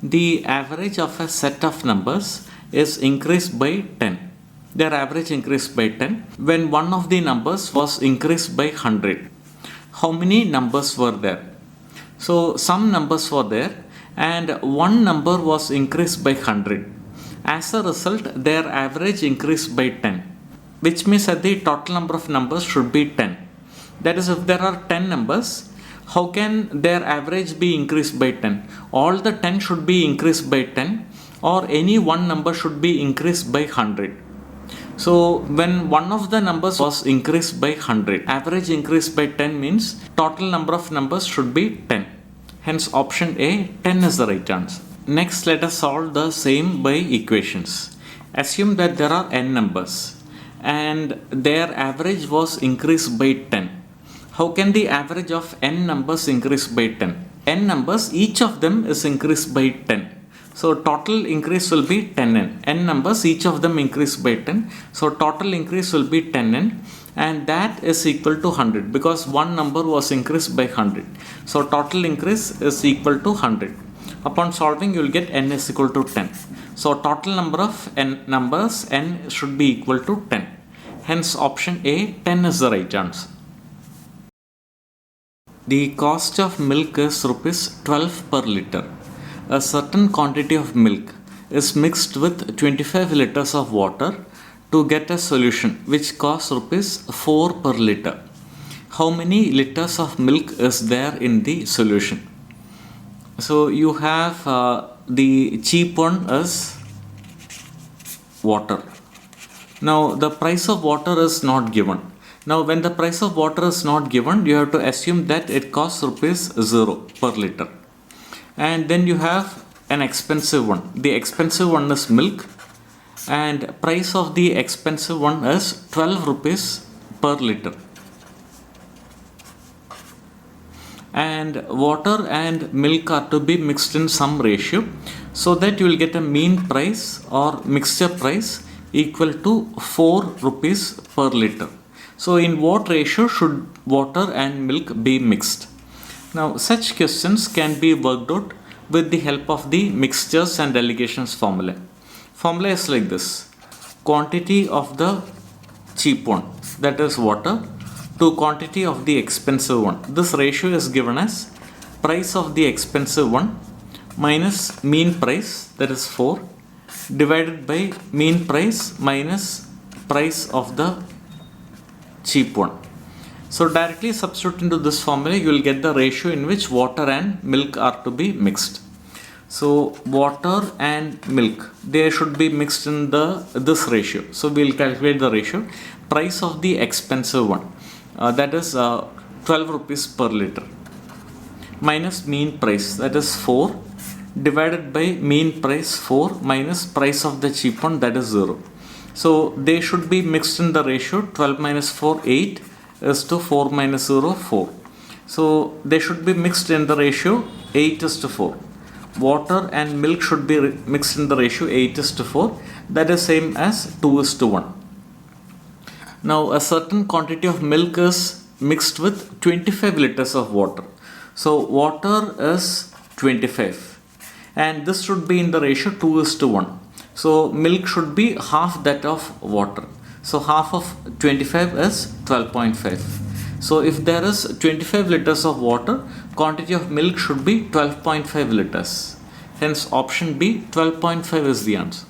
The average of a set of numbers is increased by 10. Their average increased by 10 when one of the numbers was increased by 100. How many numbers were there? So some numbers were there and one number was increased by 100. As a result, their average increased by 10, which means that the total number of numbers should be 10. That is, if there are 10 numbers, how can their average be increased by 10? All the 10 should be increased by 10, or any one number should be increased by 100. So when one of the numbers was increased by 100, average increased by 10 means total number of numbers should be 10. Hence option A, 10 is the right answer. Next, let us solve the same by equations. Assume that there are n numbers and their average was increased by 10. How can the average of n numbers increase by 10? N numbers, each of them is increased by 10. So total increase will be 10n. N numbers, each of them increase by 10. So total increase will be 10n, and that is equal to 100 because one number was increased by 100. So total increase is equal to 100. Upon solving, you will get n is equal to 10. So total number of n numbers, n should be equal to 10. Hence option A, 10 is the right answer. The cost of milk is rupees 12 per liter. A certain quantity of milk is mixed with 25 liters of water to get a solution which costs rupees 4 per liter. How many liters of milk is there in the solution? So you have the cheap one is water. Now the price of water is not given. Now when the price of water is not given, you have to assume that it costs rupees 0 per liter. And then you have an expensive one. The expensive one is milk, and price of the expensive one is 12 rupees per liter. And water and milk are to be mixed in some ratio so that you will get a mean price or mixture price equal to 4 rupees per liter. So in what ratio should water and milk be mixed? Now such questions can be worked out with the help of the mixtures and alligations formula. Formula is like this: quantity of the cheap one, that is water, to quantity of the expensive one. This ratio is given as price of the expensive one minus mean price, that is 4, divided by mean price minus price of the cheap one. So directly substitute into this formula, you will get the ratio in which water and milk are to be mixed. So water and milk, they should be mixed in this ratio. So we will calculate the ratio. Price of the expensive one, that is 12 rupees per liter, minus mean price, that is 4, divided by mean price 4 minus price of the cheap one, that is 0. So they should be mixed in the ratio 12 minus 4, 8 is to 4 minus 0, 4. So they should be mixed in the ratio 8 is to 4. Water and milk should be mixed in the ratio 8 is to 4. That is same as 2 is to 1. Now a certain quantity of milk is mixed with 25 liters of water. So water is 25 and this should be in the ratio 2 is to 1. So milk should be half that of water. So half of 25 is 12.5. So if there is 25 liters of water, quantity of milk should be 12.5 liters. Hence option B, 12.5 is the answer.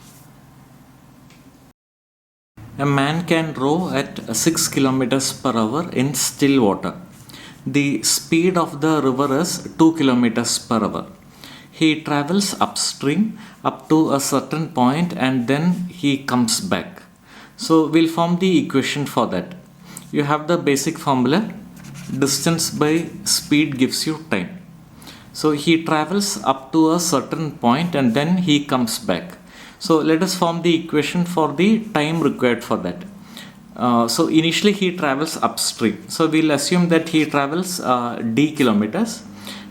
A man can row at 6 kilometers per hour in still water. The speed of the river is 2 kilometers per hour. He travels upstream up to a certain point and then he comes back. So we'll form the equation for that. You have the basic formula: distance by speed gives you time. So he travels up to a certain point and then he comes back. So let us form the equation for the time required for that. So initially he travels upstream. So we'll assume that he travels d kilometers,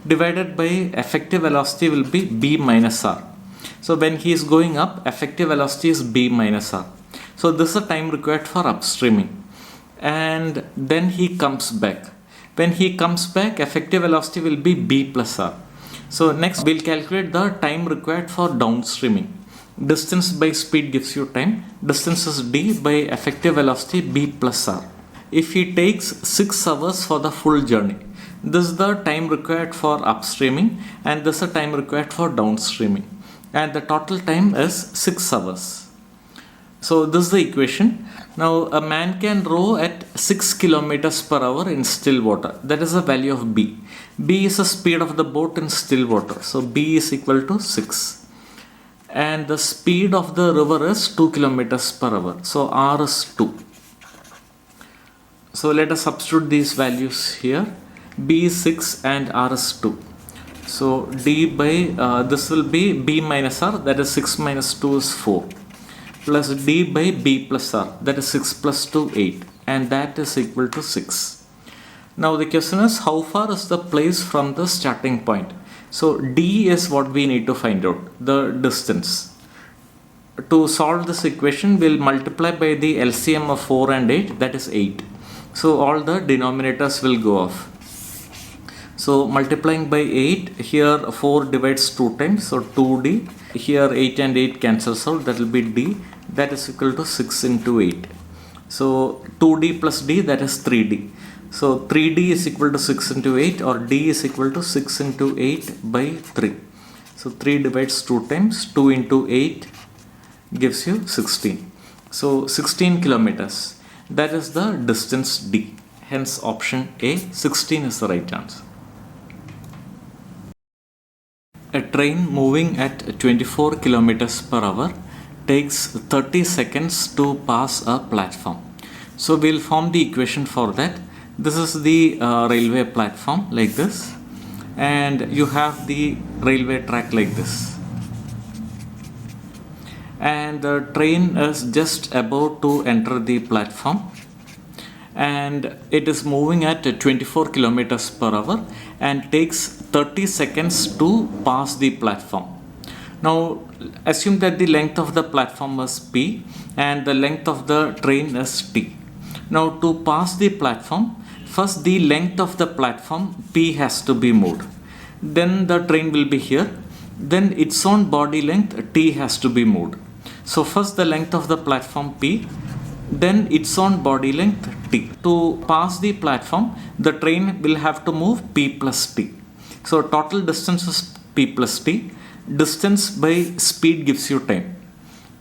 divided by effective velocity will be b minus r. So when he is going up, effective velocity is b minus r. So this is the time required for upstreaming. And then he comes back. When he comes back, effective velocity will be b plus r. So next we'll calculate the time required for downstreaming. Distance by speed gives you time. Distance is d by effective velocity b plus r. If he takes 6 hours for the full journey, this is the time required for upstreaming and this is the time required for downstreaming. And the total time is 6 hours. So this is the equation. Now a man can row at 6 kilometers per hour in still water. That is the value of b. B is the speed of the boat in still water. So b is equal to 6. And the speed of the river is 2 kilometers per hour. So r is 2. So let us substitute these values here. B is 6 and r is 2. So d by this will be b minus r, that is 6 minus 2 is 4, plus d by b plus r, that is 6 plus 2 8, and that is equal to 6. Now the question is, how far is the place from the starting point? So d is what we need to find out, the distance. To solve this equation, we'll multiply by the LCM of 4 and 8, that is 8. So all the denominators will go off. So multiplying by 8, here 4 divides 2 times, so 2d. Here 8 and 8 cancels out, that will be d, that is equal to 6 into 8. So 2d plus d, that is 3d. So 3d is equal to 6 into 8, or d is equal to 6 into 8 by 3. So 3 divides 2 times, 2 into 8 gives you 16. So 16 kilometers. That is the distance d. Hence option A, 16 is the right answer. A train moving at 24 kilometers per hour takes 30 seconds to pass a platform. So we'll form the equation for that. This is the railway platform like this, and you have the railway track like this. And the train is just about to enter the platform, and it is moving at 24 kilometers per hour and takes 30 seconds to pass the platform. Now assume that the length of the platform is p and the length of the train is t. Now to pass the platform, first the length of the platform p has to be moved. Then the train will be here. Then its own body length t has to be moved. So first the length of the platform p, then its own body length t. To pass the platform, the train will have to move p plus t. So total distance is p plus t. Distance by speed gives you time.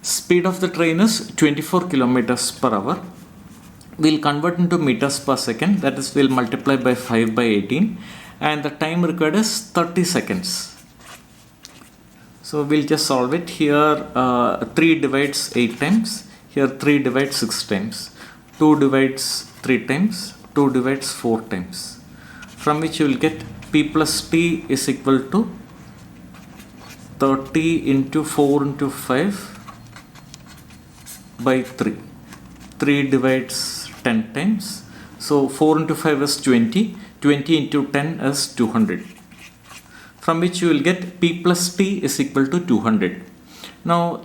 Speed of the train is 24 kilometers per hour. We'll convert into meters per second, that is, we'll multiply by 5 by 18, and the time required is 30 seconds. So we'll just solve it. Here 3 divides 8 times, here 3 divides 6 times, 2 divides 3 times, 2 divides 4 times, from which you will get p plus t is equal to 30 into 4 into 5 by 3. 3 divides 10 times, so 4 into 5 is 20, 20 into 10 is 200. From which you will get p plus t is equal to 200. Now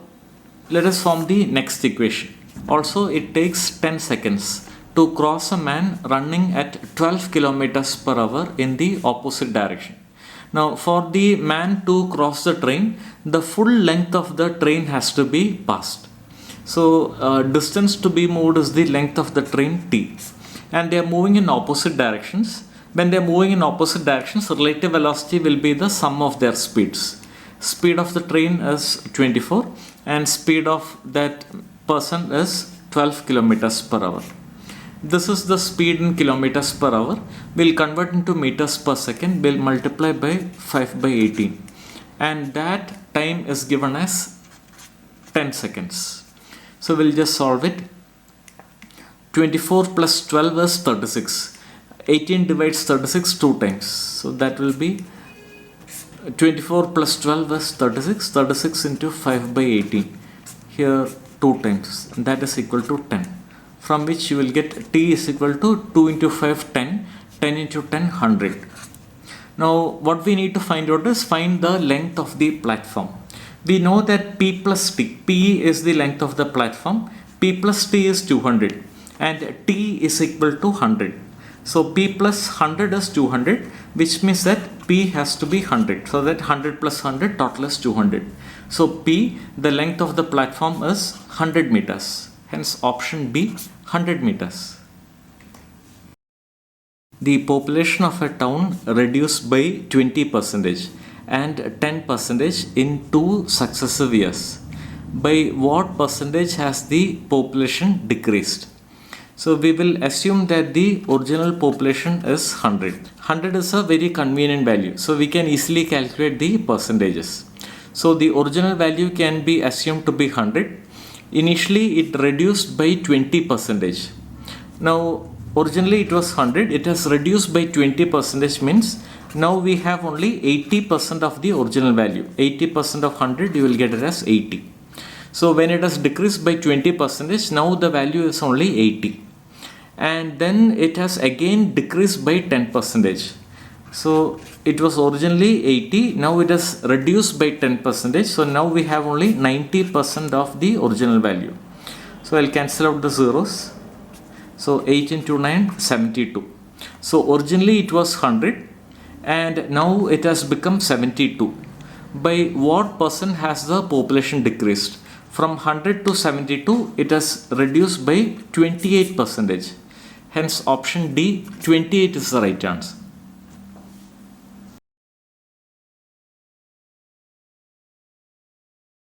let us form the next equation. Also it takes 10 seconds to cross a man running at 12 kilometers per hour in the opposite direction. Now for the man to cross the train, the full length of the train has to be passed. So distance to be moved is the length of the train t, and they are moving in opposite directions. When they are moving in opposite directions, relative velocity will be the sum of their speeds. Speed of the train is 24 and speed of that person is 12 kilometers per hour. This is the speed in kilometers per hour. We'll convert into meters per second. We'll multiply by 5 by 18, and that time is given as 10 seconds. So we'll just solve it. 24 plus 12 is 36. 18 divides 36 2 times. So that will be 24 plus 12 is 36. 36 into 5 by 18. Here 2 times. And that is equal to 10. From which you will get t is equal to 2 into 5 10. 10 into 10 100. Now what we need to find out is find the length of the platform. We know that p plus t. P is the length of the platform. P plus t is 200. And t is equal to 100. So p plus 100 is 200, which means that P has to be 100. So that 100 plus 100 total is 200. So P, the length of the platform is 100 meters. Hence option B, 100 meters. The population of a town reduced by 20% and 10% in 2 successive years. By what percentage has the population decreased? So we will assume that the original population is 100. 100 is a very convenient value. So we can easily calculate the percentages. So the original value can be assumed to be 100. Initially it reduced by 20%. Now originally it was 100. It has reduced by 20% means now we have only 80% of the original value. 80% of 100 you will get it as 80. So when it has decreased by 20%, now the value is only 80. And then it has again decreased by 10%. So it was originally 80, now it has reduced by 10%. So now we have only 90% of the original value. So I'll cancel out the zeros. So 8 into 9, 72. So originally it was 100 and now it has become 72. By what percent has the population decreased? From 100 to 72, it has reduced by 28%. Hence option D, 28 is the right answer.